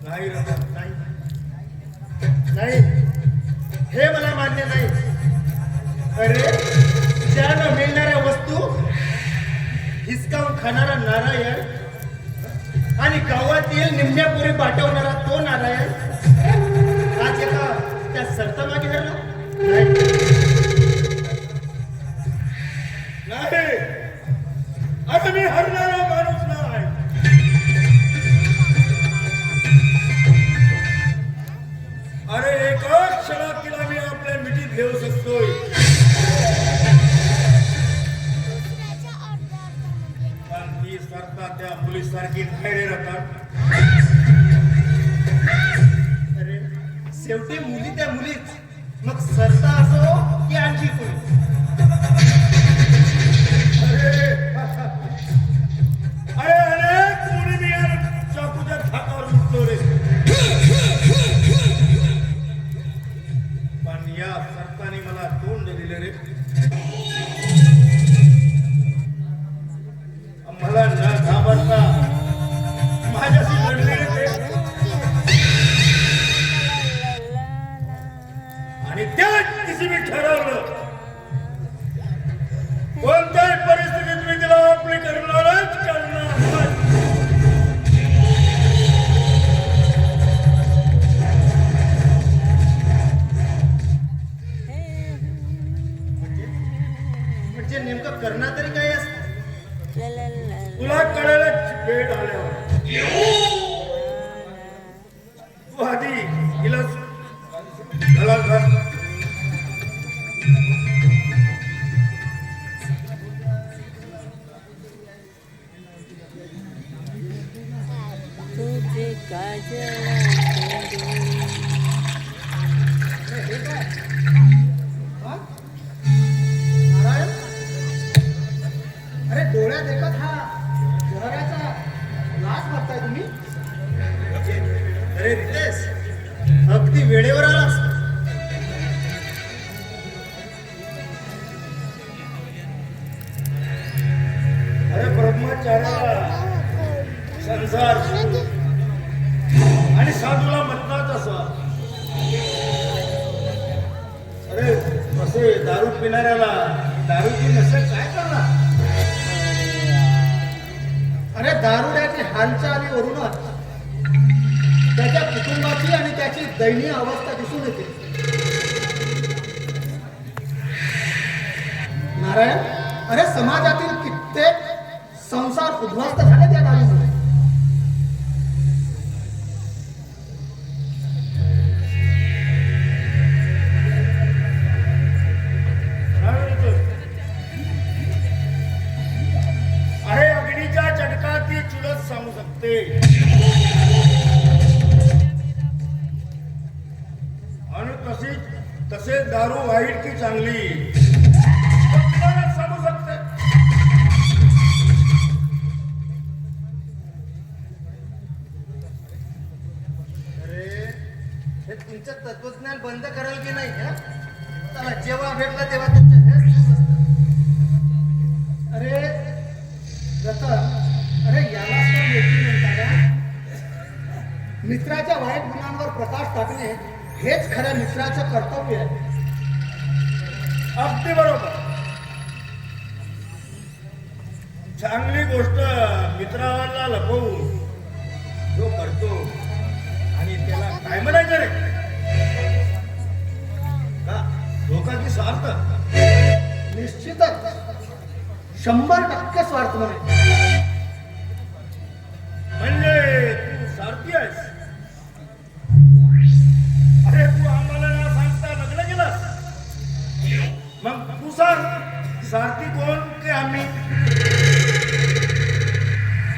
नाही रतन, नाही नाही, हे मला मान्य नाही. अरे ज्या न मिळणाऱ्या वस्तू हिसकावून खाणारा नारायण आणि गावातील निम्म्यापुरी पाठवणारा तो नारायण आज एका त्या सरता मागे हरला नाही. आता मी हरणारा माणूस नाही. अरे एकाच क्षणात तिला मी आपल्या मिठीत घेऊ शकतोय. पण ती सरता त्या मुलीसारखी खैरे राहतात. अरे शेवटी मुली त्या मुलीच, मग सरता असो की आणखी कोणी. अरे अनेक मुली मी चाकूच्या धाकावर उठतो रे. पण या सरताने मला तोंड दिले रे. मला न घाबरता माझ्याशी लढले रे. आणि त्याच दिवशी मी ठरवलं कोणत्याही परिस्थितीत मी तिला आपली करणारच करणार. म्हणजे नेमकं करणार तरी काय असत तुला कळायला वेळ आल्यावर. तू आधी हिला गळा घाल. तुझे काजल नारायण, अरे डोळ्यात देखत हा शहराचा नाच करताय तुम्ही. अरे रितेश, अगदी वेळेवर आलास. अरे ब्रह्मचार्याला संसार आणि साधूला मरणाच असा. अरे असे दारू पिणाऱ्याला दारूची नशा काय करणार. अरे दारुड्याची हालचालीवरूनच त्याच्या कुटुंबाची आणि त्याची दयनीय अवस्था दिसून येते. नारायण, अरे समाजातील कित्येक संसार उद्ध्वस्त झाले त्या दारूमुळे. अरे अग्नीच्या चटकात ती चुलत सांगू शकते. आणि तसे दारू वाईट की चांगली सांगू शकते. अरे हे तुमचं तत्वज्ञान बंद कराल की नाही. चला जेव्हा भेटला तेव्हा तुमच्या हेच सुरू असतं. अरे रतन, अरे याला मित्राच्या वाईट गुणांवर प्रकाश टाकणे हेच खऱ्या मित्राचं कर्तव्य आहे. अगदी बरोबर. चांगली गोष्ट मित्राला लपवून जो करतो आणि त्याला काय म्हणायचं रे का धोका की स्वार्थ. निश्चितच 100% स्वार्थ म्हणे.